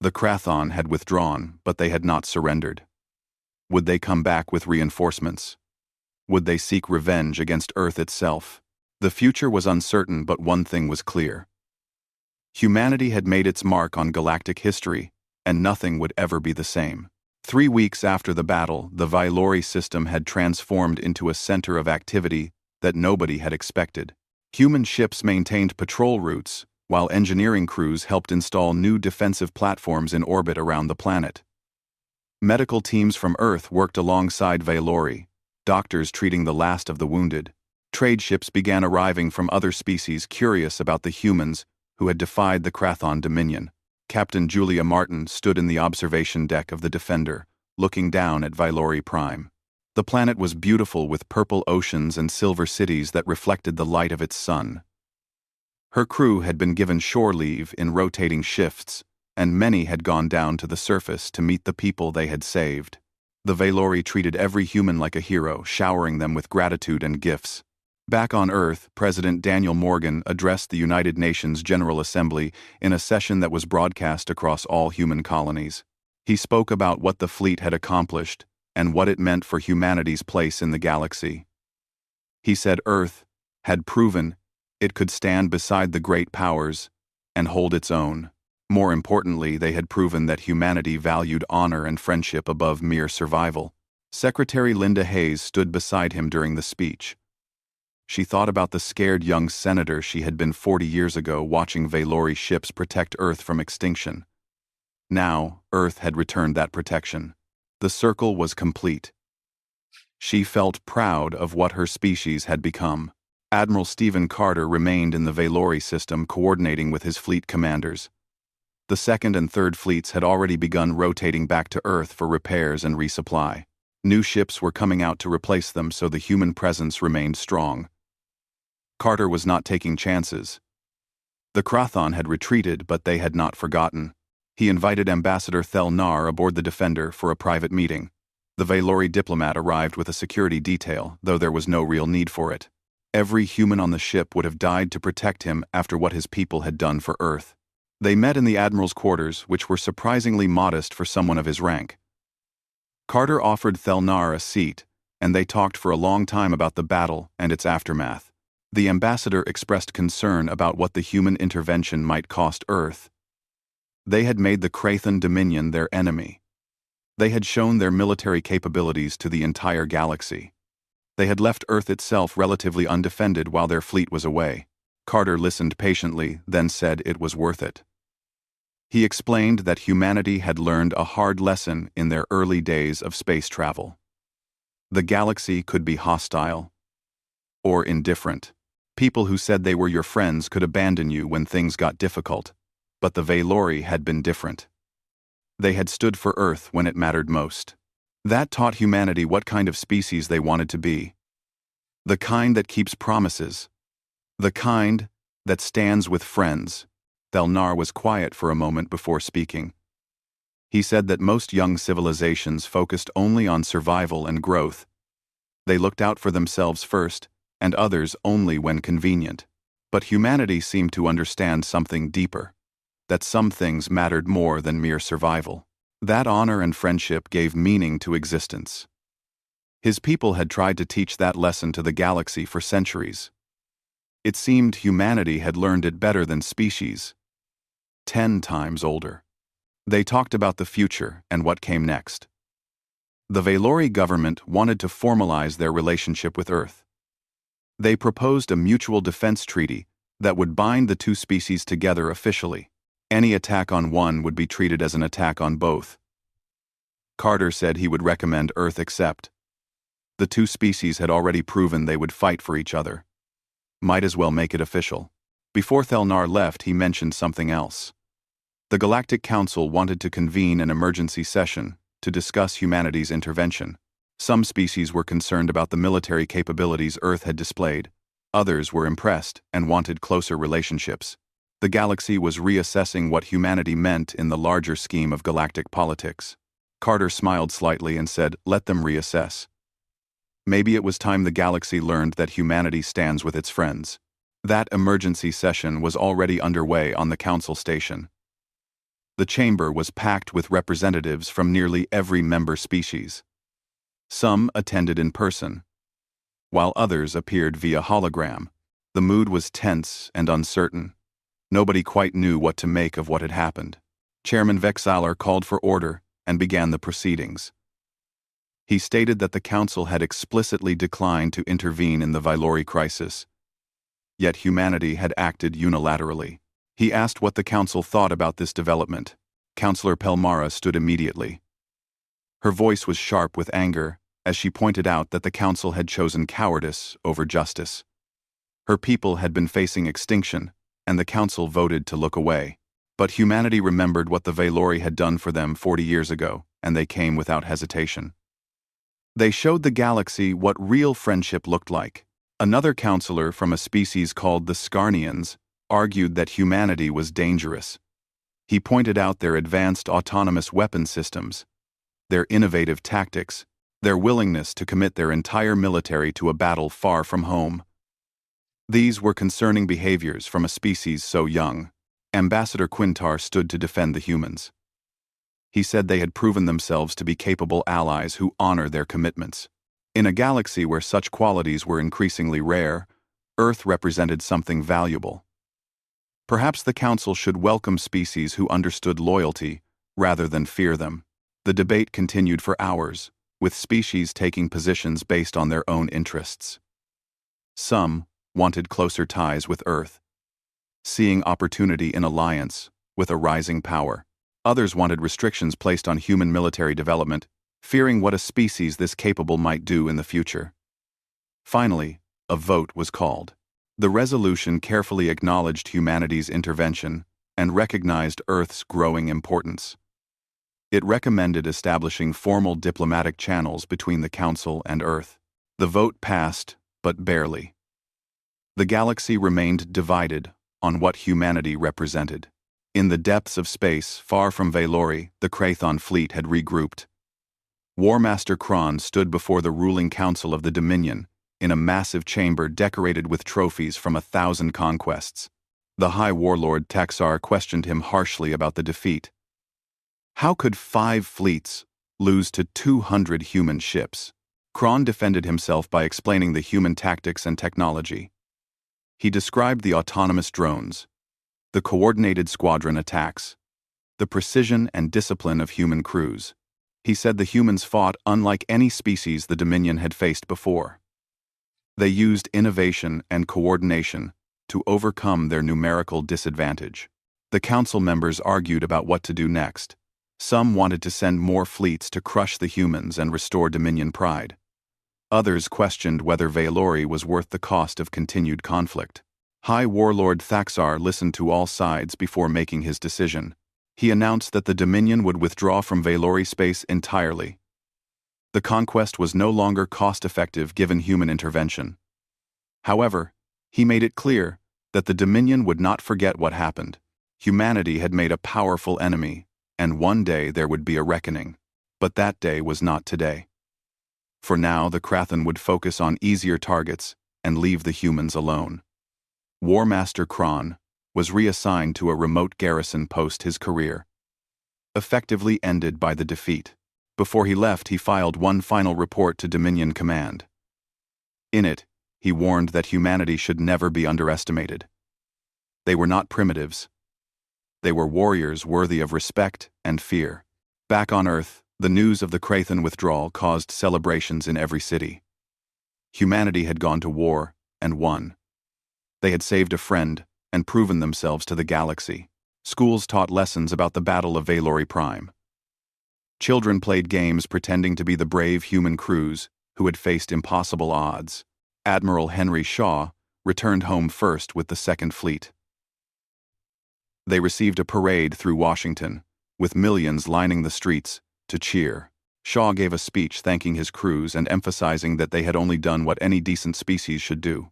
The Krathon had withdrawn, but they had not surrendered. Would they come back with reinforcements? Would they seek revenge against Earth itself? The future was uncertain, but one thing was clear. Humanity had made its mark on galactic history, and nothing would ever be the same. 3 weeks after the battle, the Valori system had transformed into a center of activity that nobody had expected. Human ships maintained patrol routes, while engineering crews helped install new defensive platforms in orbit around the planet. Medical teams from Earth worked alongside Valori, doctors treating the last of the wounded. Trade ships began arriving from other species curious about the humans who had defied the Krathon dominion. Captain Julia Martin stood in the observation deck of the Defender, looking down at Valori Prime. The planet was beautiful with purple oceans and silver cities that reflected the light of its sun. Her crew had been given shore leave in rotating shifts, and many had gone down to the surface to meet the people they had saved. The Valori treated every human like a hero, showering them with gratitude and gifts. Back on Earth, President Daniel Morgan addressed the United Nations General Assembly in a session that was broadcast across all human colonies. He spoke about what the fleet had accomplished and what it meant for humanity's place in the galaxy. He said Earth had proven it could stand beside the great powers and hold its own. More importantly, they had proven that humanity valued honor and friendship above mere survival. Secretary Linda Hayes stood beside him during the speech. She thought about the scared young senator she had been 40 years ago watching Valori ships protect Earth from extinction. Now, Earth had returned that protection. The circle was complete. She felt proud of what her species had become. Admiral Stephen Carter remained in the Valori system coordinating with his fleet commanders. The second and third fleets had already begun rotating back to Earth for repairs and resupply. New ships were coming out to replace them, so the human presence remained strong. Carter was not taking chances. The Krathon had retreated, but they had not forgotten. He invited Ambassador Thel Nar aboard the Defender for a private meeting. The Valori diplomat arrived with a security detail, though there was no real need for it. Every human on the ship would have died to protect him after what his people had done for Earth. They met in the Admiral's quarters, which were surprisingly modest for someone of his rank. Carter offered Thel Nar a seat, and they talked for a long time about the battle and its aftermath. The ambassador expressed concern about what the human intervention might cost Earth. They had made the Krathon Dominion their enemy. They had shown their military capabilities to the entire galaxy. They had left Earth itself relatively undefended while their fleet was away. Carter listened patiently, then said it was worth it. He explained that humanity had learned a hard lesson in their early days of space travel. The galaxy could be hostile or indifferent. People who said they were your friends could abandon you when things got difficult, but the Valori had been different. They had stood for Earth when it mattered most. That taught humanity what kind of species they wanted to be. The kind that keeps promises. The kind that stands with friends. Thelnar was quiet for a moment before speaking. He said that most young civilizations focused only on survival and growth. They looked out for themselves first, and others only when convenient. But humanity seemed to understand something deeper. That some things mattered more than mere survival. That honor and friendship gave meaning to existence. His people had tried to teach that lesson to the galaxy for centuries. It seemed humanity had learned it better than species. 10 times older. They talked about the future and what came next. The Valori government wanted to formalize their relationship with Earth. They proposed a mutual defense treaty that would bind the two species together officially. Any attack on one would be treated as an attack on both. Carter said he would recommend Earth accept. The two species had already proven they would fight for each other. Might as well make it official. Before Thelnar left, he mentioned something else. The Galactic Council wanted to convene an emergency session to discuss humanity's intervention. Some species were concerned about the military capabilities Earth had displayed. Others were impressed and wanted closer relationships. The galaxy was reassessing what humanity meant in the larger scheme of galactic politics. Carter smiled slightly and said, "Let them reassess." Maybe it was time the galaxy learned that humanity stands with its friends. That emergency session was already underway on the council station. The chamber was packed with representatives from nearly every member species. Some attended in person, while others appeared via hologram. The mood was tense and uncertain. Nobody quite knew what to make of what had happened. Chairman Vexaler called for order and began the proceedings. He stated that the council had explicitly declined to intervene in the Valori crisis, yet humanity had acted unilaterally. He asked what the council thought about this development. Councillor Pelmara stood immediately. Her voice was sharp with anger as she pointed out that the council had chosen cowardice over justice. Her people had been facing extinction, and the council voted to look away. But humanity remembered what the Valori had done for them 40 years ago, and they came without hesitation. They showed the galaxy what real friendship looked like. Another counselor from a species called the Scarnians argued that humanity was dangerous. He pointed out their advanced autonomous weapon systems, their innovative tactics, their willingness to commit their entire military to a battle far from home. These were concerning behaviors from a species so young. Ambassador Quintar stood to defend the humans. He said they had proven themselves to be capable allies who honor their commitments. In a galaxy where such qualities were increasingly rare, Earth represented something valuable. Perhaps the Council should welcome species who understood loyalty rather than fear them. The debate continued for hours, with species taking positions based on their own interests. Some wanted closer ties with Earth, seeing opportunity in alliance with a rising power. Others wanted restrictions placed on human military development, fearing what a species this capable might do in the future. Finally, a vote was called. The resolution carefully acknowledged humanity's intervention and recognized Earth's growing importance. It recommended establishing formal diplomatic channels between the Council and Earth. The vote passed, but barely. The galaxy remained divided on what humanity represented. In the depths of space, far from Valori, the Krathon fleet had regrouped. War Master Kron stood before the ruling council of the Dominion, in a massive chamber decorated with trophies from 1,000 conquests. The High Warlord Taxar questioned him harshly about the defeat. How could 5 fleets lose to 200 human ships? Kron defended himself by explaining the human tactics and technology. He described the autonomous drones, the coordinated squadron attacks, the precision and discipline of human crews. He said the humans fought unlike any species the Dominion had faced before. They used innovation and coordination to overcome their numerical disadvantage. The council members argued about what to do next. Some wanted to send more fleets to crush the humans and restore Dominion pride. Others questioned whether Valori was worth the cost of continued conflict. High Warlord Thaxar listened to all sides before making his decision. He announced that the Dominion would withdraw from Valori space entirely. The conquest was no longer cost-effective given human intervention. However, he made it clear that the Dominion would not forget what happened. Humanity had made a powerful enemy, and one day there would be a reckoning. But that day was not today. For now, the Krathen would focus on easier targets and leave the humans alone. War Master Kron was reassigned to a remote garrison post his career, effectively ended by the defeat. Before he left, he filed one final report to Dominion Command. In it, he warned that humanity should never be underestimated. They were not primitives. They were warriors worthy of respect and fear. Back on Earth, the news of the Krathen withdrawal caused celebrations in every city. Humanity had gone to war and won. They had saved a friend and proven themselves to the galaxy. Schools taught lessons about the Battle of Valori Prime. Children played games pretending to be the brave human crews who had faced impossible odds. Admiral Henry Shaw returned home first with the Second Fleet. They received a parade through Washington, with millions lining the streets to cheer. Shaw gave a speech thanking his crews and emphasizing that they had only done what any decent species should do: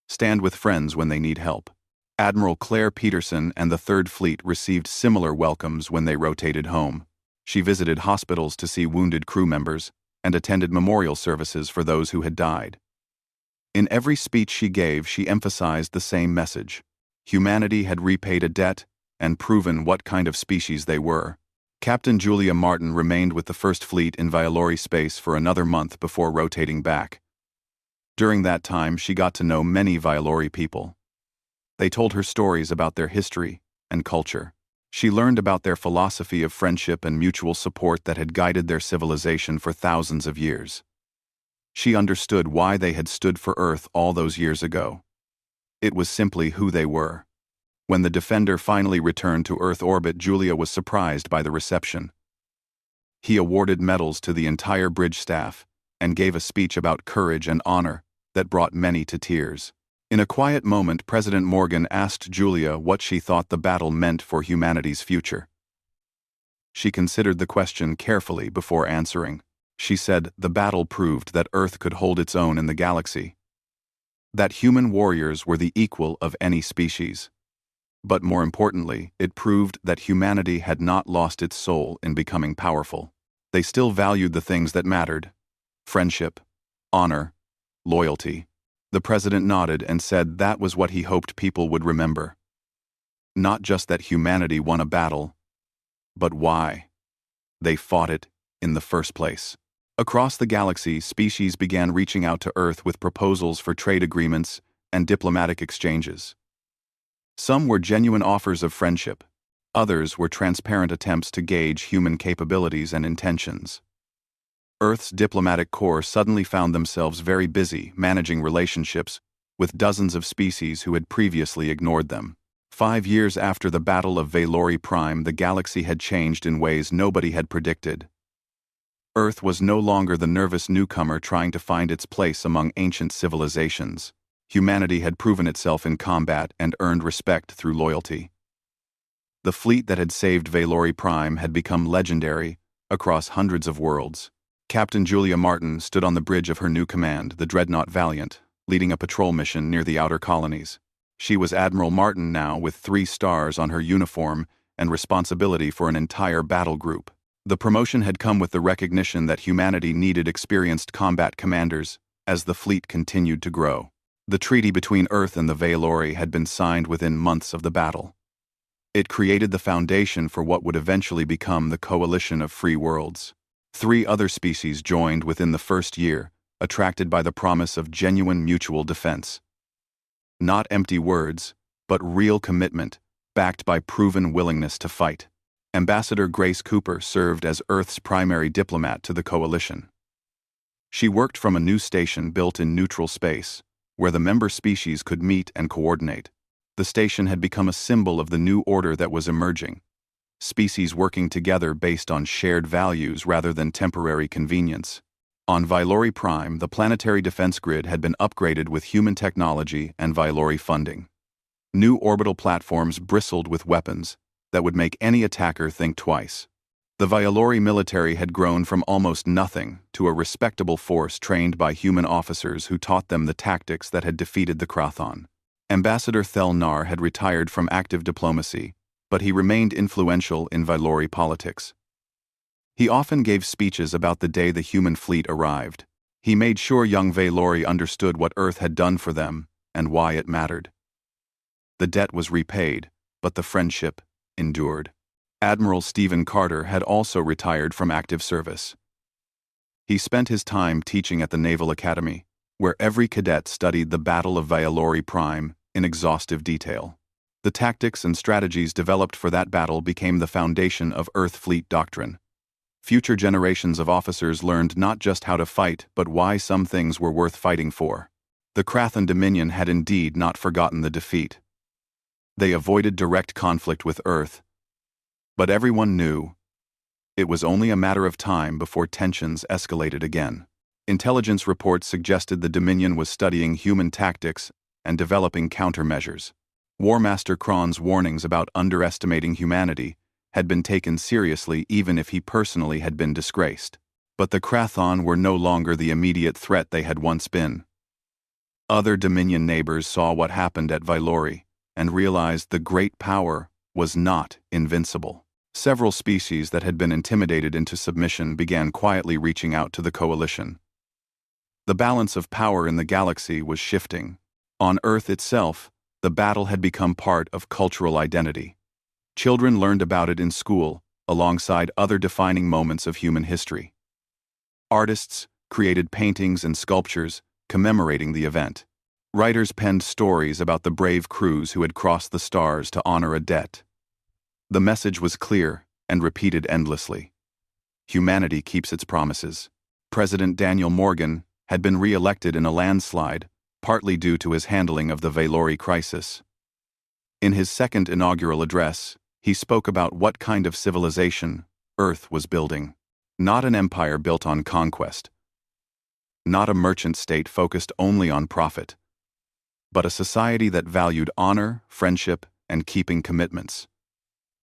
stand with friends when they need help. Admiral Claire Peterson and the Third Fleet received similar welcomes when they rotated home. She visited hospitals to see wounded crew members and attended memorial services for those who had died. In every speech she gave, she emphasized the same message: humanity had repaid a debt and proven what kind of species they were. Captain Julia Martin remained with the First Fleet in Valori space for another month before rotating back. During that time, she got to know many Valori people. They told her stories about their history and culture. She learned about their philosophy of friendship and mutual support that had guided their civilization for thousands of years. She understood why they had stood for Earth all those years ago. It was simply who they were. When the Defender finally returned to Earth orbit, Julia was surprised by the reception. He awarded medals to the entire bridge staff and gave a speech about courage and honor that brought many to tears. In a quiet moment, President Morgan asked Julia what she thought the battle meant for humanity's future. She considered the question carefully before answering. She said the battle proved that Earth could hold its own in the galaxy, that human warriors were the equal of any species. But more importantly, it proved that humanity had not lost its soul in becoming powerful. They still valued the things that mattered: friendship, honor, loyalty. The president nodded and said that was what he hoped people would remember. Not just that humanity won a battle, but why they fought it in the first place. Across the galaxy, species began reaching out to Earth with proposals for trade agreements and diplomatic exchanges. Some were genuine offers of friendship. Others were transparent attempts to gauge human capabilities and intentions. Earth's diplomatic corps suddenly found themselves very busy managing relationships with dozens of species who had previously ignored them. 5 years after the Battle of Valori Prime, the galaxy had changed in ways nobody had predicted. Earth was no longer the nervous newcomer trying to find its place among ancient civilizations. Humanity had proven itself in combat and earned respect through loyalty. The fleet that had saved Valori Prime had become legendary across hundreds of worlds. Captain Julia Martin stood on the bridge of her new command, the Dreadnought Valiant, leading a patrol mission near the outer colonies. She was Admiral Martin now, with 3 stars on her uniform and responsibility for an entire battle group. The promotion had come with the recognition that humanity needed experienced combat commanders as the fleet continued to grow. The treaty between Earth and the Valori had been signed within months of the battle. It created the foundation for what would eventually become the Coalition of Free Worlds. 3 other species joined within the first year, attracted by the promise of genuine mutual defense. Not empty words, but real commitment, backed by proven willingness to fight. Ambassador Grace Cooper served as Earth's primary diplomat to the Coalition. She worked from a new station built in neutral space, where the member species could meet and coordinate. The station had become a symbol of the new order that was emerging. Species working together based on shared values rather than temporary convenience. On Vylori Prime, the planetary defense grid had been upgraded with human technology and Vylori funding. New orbital platforms bristled with weapons that would make any attacker think twice. The Vylori military had grown from almost nothing to a respectable force trained by human officers who taught them the tactics that had defeated the Krathon. Ambassador Thel Nar had retired from active diplomacy, but he remained influential in Vylori politics. He often gave speeches about the day the human fleet arrived. He made sure young Vylori understood what Earth had done for them and why it mattered. The debt was repaid, but the friendship endured. Admiral Stephen Carter had also retired from active service. He spent his time teaching at the Naval Academy, where every cadet studied the Battle of Vylori Prime in exhaustive detail. The tactics and strategies developed for that battle became the foundation of Earth Fleet doctrine. Future generations of officers learned not just how to fight, but why some things were worth fighting for. The Krathon Dominion had indeed not forgotten the defeat. They avoided direct conflict with Earth, but everyone knew it was only a matter of time before tensions escalated again. Intelligence reports suggested the Dominion was studying human tactics and developing countermeasures. War Master Kron's warnings about underestimating humanity had been taken seriously even if he personally had been disgraced. But the Krathon were no longer the immediate threat they had once been. Other Dominion neighbors saw what happened at Vylori and realized the great power was not invincible. Several species that had been intimidated into submission began quietly reaching out to the coalition. The balance of power in the galaxy was shifting. On Earth itself, the battle had become part of cultural identity. Children learned about it in school, alongside other defining moments of human history. Artists created paintings and sculptures commemorating the event. Writers penned stories about the brave crews who had crossed the stars to honor a debt. The message was clear and repeated endlessly. Humanity keeps its promises. President Daniel Morgan had been re-elected in a landslide, partly due to his handling of the Vylori crisis. In his second inaugural address, he spoke about what kind of civilization Earth was building. Not an empire built on conquest. Not a merchant state focused only on profit. But a society that valued honor, friendship, and keeping commitments.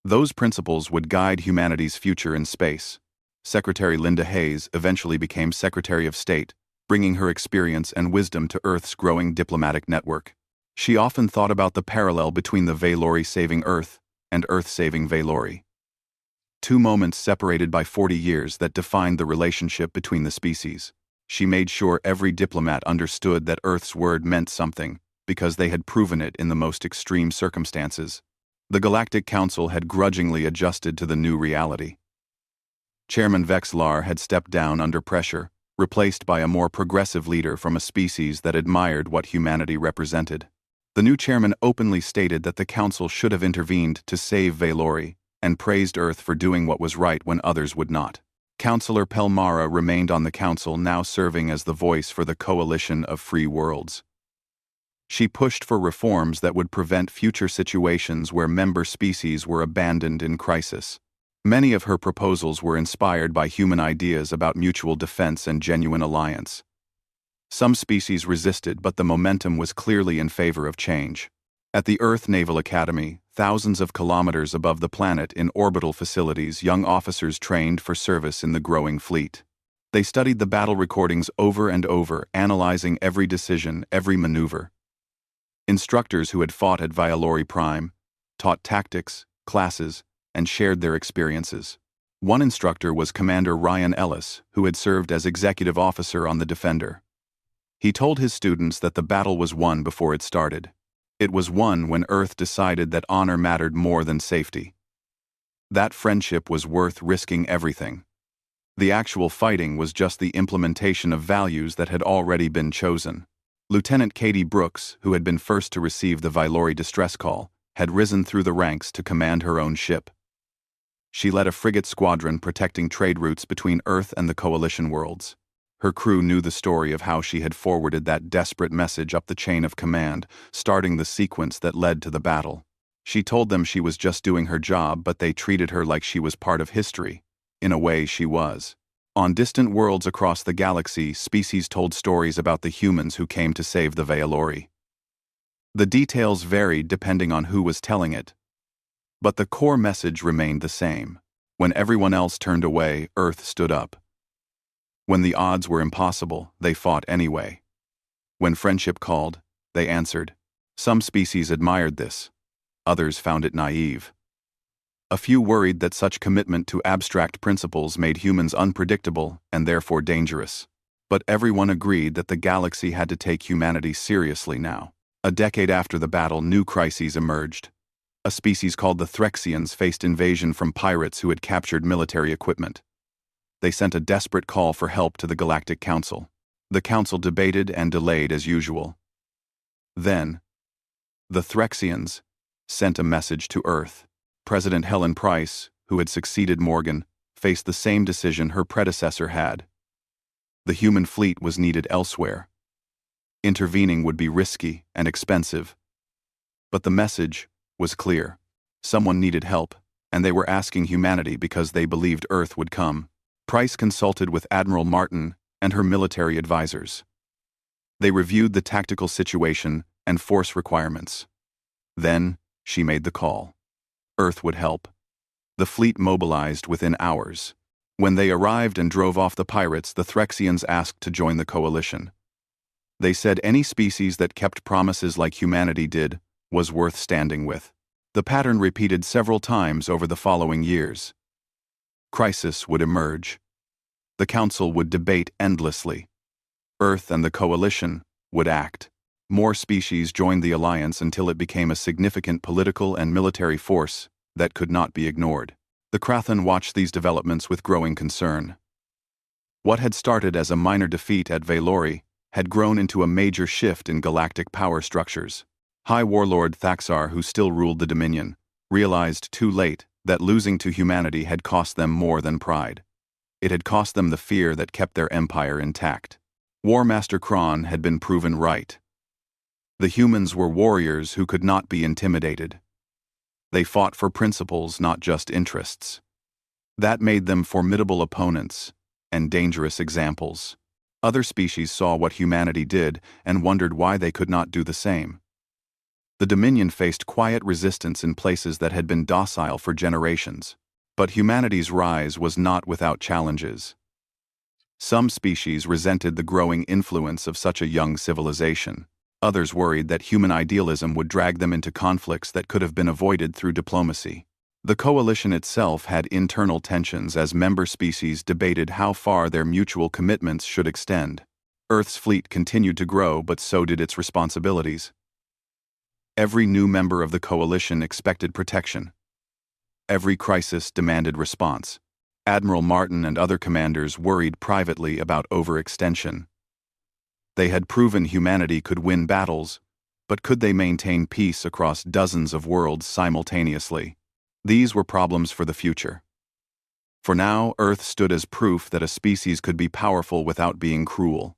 Those principles would guide humanity's future in space. Secretary Linda Hayes eventually became Secretary of State, bringing her experience and wisdom to Earth's growing diplomatic network. She often thought about the parallel between the Vylori saving Earth and Earth saving Vylori. Two moments separated by 40 years that defined the relationship between the species. She made sure every diplomat understood that Earth's word meant something, because they had proven it in the most extreme circumstances. The Galactic Council had grudgingly adjusted to the new reality. Chairman Vexlar had stepped down under pressure, replaced by a more progressive leader from a species that admired what humanity represented. The new chairman openly stated that the council should have intervened to save Vylori, and praised Earth for doing what was right when others would not. Councillor Pelmara remained on the council, now serving as the voice for the coalition of free worlds. She pushed for reforms that would prevent future situations where member species were abandoned in crisis. Many of her proposals were inspired by human ideas about mutual defense and genuine alliance. Some species resisted, but the momentum was clearly in favor of change. At the Earth Naval Academy, thousands of kilometers above the planet in orbital facilities, young officers trained for service in the growing fleet. They studied the battle recordings over and over, analyzing every decision, every maneuver. Instructors who had fought at Vylori Prime taught tactics, classes, and shared their experiences. One instructor was Commander Ryan Ellis, who had served as executive officer on the Defender. He told his students that the battle was won before it started. It was won when Earth decided that honor mattered more than safety. That friendship was worth risking everything. The actual fighting was just the implementation of values that had already been chosen. Lieutenant Katie Brooks, who had been first to receive the Vylori distress call, had risen through the ranks to command her own ship. She led a frigate squadron protecting trade routes between Earth and the coalition worlds. Her crew knew the story of how she had forwarded that desperate message up the chain of command, starting the sequence that led to the battle. She told them she was just doing her job, but they treated her like she was part of history. In a way, she was. On distant worlds across the galaxy, species told stories about the humans who came to save the Valori. The details varied depending on who was telling it, but the core message remained the same. When everyone else turned away, Earth stood up. When the odds were impossible, they fought anyway. When friendship called, they answered. Some species admired this. Others found it naive. A few worried that such commitment to abstract principles made humans unpredictable and therefore dangerous. But everyone agreed that the galaxy had to take humanity seriously now. A decade after the battle, new crises emerged. A species called the Threxians faced invasion from pirates who had captured military equipment. They sent a desperate call for help to the Galactic Council. The Council debated and delayed as usual. Then, the Threxians sent a message to Earth. President Helen Price, who had succeeded Morgan, faced the same decision her predecessor had. The human fleet was needed elsewhere. Intervening would be risky and expensive. But the message was clear. Someone needed help, and they were asking humanity because they believed Earth would come. Price consulted with Admiral Martin and her military advisors. They reviewed the tactical situation and force requirements. Then, she made the call. Earth would help. The fleet mobilized within hours. When they arrived and drove off the pirates, the Threxians asked to join the coalition. They said any species that kept promises like humanity did was worth standing with. The pattern repeated several times over the following years. Crisis would emerge. The Council would debate endlessly. Earth and the coalition would act. More species joined the alliance until it became a significant political and military force that could not be ignored. The Krathan watched these developments with growing concern. What had started as a minor defeat at Valori had grown into a major shift in galactic power structures. High Warlord Thaxar, who still ruled the Dominion, realized too late that losing to humanity had cost them more than pride. It had cost them the fear that kept their empire intact. War Master Kron had been proven right. The humans were warriors who could not be intimidated. They fought for principles, not just interests. That made them formidable opponents and dangerous examples. Other species saw what humanity did and wondered why they could not do the same. The Dominion faced quiet resistance in places that had been docile for generations, but humanity's rise was not without challenges. Some species resented the growing influence of such a young civilization. Others worried that human idealism would drag them into conflicts that could have been avoided through diplomacy. The coalition itself had internal tensions as member species debated how far their mutual commitments should extend. Earth's fleet continued to grow, but so did its responsibilities. Every new member of the coalition expected protection. Every crisis demanded response. Admiral Martin and other commanders worried privately about overextension. They had proven humanity could win battles, but could they maintain peace across dozens of worlds simultaneously? These were problems for the future. For now, Earth stood as proof that a species could be powerful without being cruel.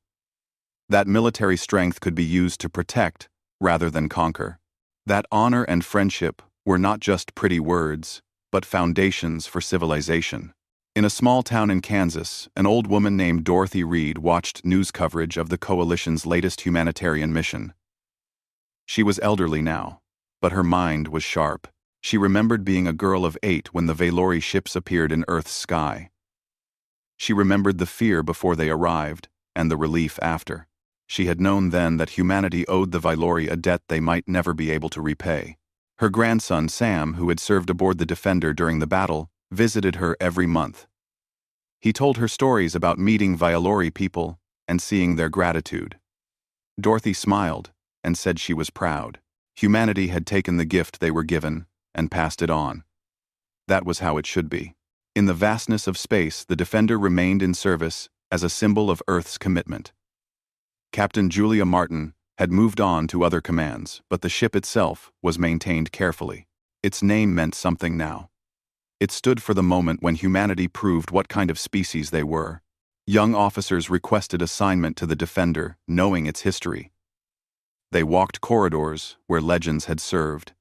That military strength could be used to protect rather than conquer. That honor and friendship were not just pretty words, but foundations for civilization. In a small town in Kansas, an old woman named Dorothy Reed watched news coverage of the coalition's latest humanitarian mission. She was elderly now, but her mind was sharp. She remembered being a girl of 8 when the Valori ships appeared in Earth's sky. She remembered the fear before they arrived, and the relief after. She had known then that humanity owed the Valori a debt they might never be able to repay. Her grandson, Sam, who had served aboard the Defender during the battle, visited her every month. He told her stories about meeting Valori people and seeing their gratitude. Dorothy smiled and said she was proud. Humanity had taken the gift they were given and passed it on. That was how it should be. In the vastness of space, the Defender remained in service as a symbol of Earth's commitment. Captain Julia Martin had moved on to other commands, but the ship itself was maintained carefully. Its name meant something now. It stood for the moment when humanity proved what kind of species they were. Young officers requested assignment to the Defender, knowing its history. They walked corridors where legends had served.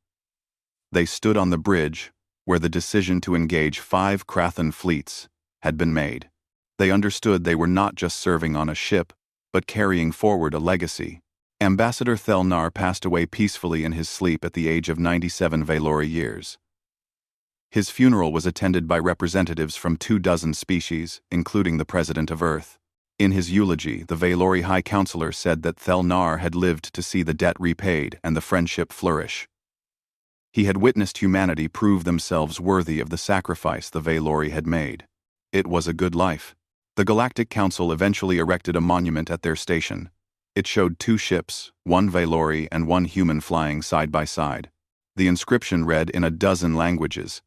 They stood on the bridge where the decision to engage 5 Krathan fleets had been made. They understood they were not just serving on a ship, but carrying forward a legacy. Ambassador Thelnar passed away peacefully in his sleep at the age of 97 Valori years. His funeral was attended by representatives from 24 species, including the President of Earth. In his eulogy, the Valori High Counselor said that Thelnar had lived to see the debt repaid and the friendship flourish. He had witnessed humanity prove themselves worthy of the sacrifice the Valori had made. It was a good life. The Galactic Council eventually erected a monument at their station. It showed 2 ships, 1 Valori and 1 human flying side by side. The inscription read in a dozen languages.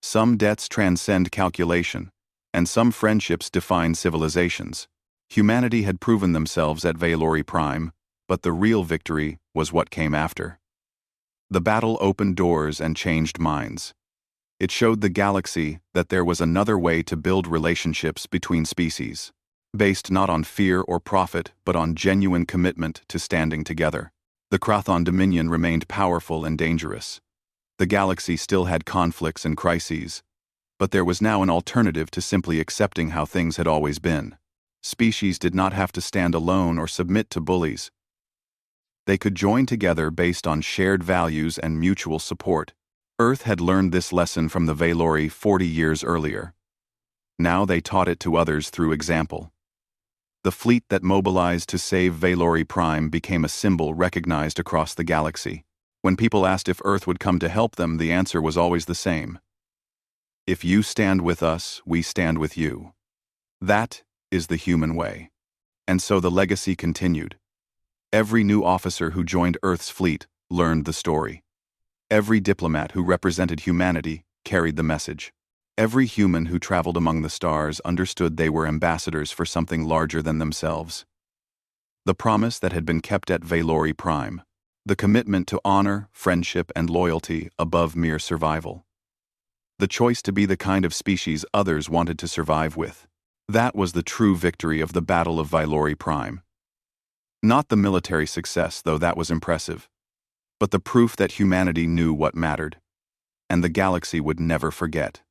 Some debts transcend calculation, and some friendships define civilizations. Humanity had proven themselves at Valori Prime, but the real victory was what came after. The battle opened doors and changed minds. It showed the galaxy that there was another way to build relationships between species, based not on fear or profit, but on genuine commitment to standing together. The Krathan Dominion remained powerful and dangerous. The galaxy still had conflicts and crises, but there was now an alternative to simply accepting how things had always been. Species did not have to stand alone or submit to bullies. They could join together based on shared values and mutual support. Earth had learned this lesson from the Valori 40 years earlier. Now they taught it to others through example. The fleet that mobilized to save Valori Prime became a symbol recognized across the galaxy. When people asked if Earth would come to help them, the answer was always the same. If you stand with us, we stand with you. That is the human way. And so the legacy continued. Every new officer who joined Earth's fleet learned the story. Every diplomat who represented humanity carried the message. Every human who traveled among the stars understood they were ambassadors for something larger than themselves. The promise that had been kept at Valori Prime. The commitment to honor, friendship, and loyalty above mere survival. The choice to be the kind of species others wanted to survive with. That was the true victory of the Battle of Valori Prime. Not the military success, though that was impressive, but the proof that humanity knew what mattered, and the galaxy would never forget.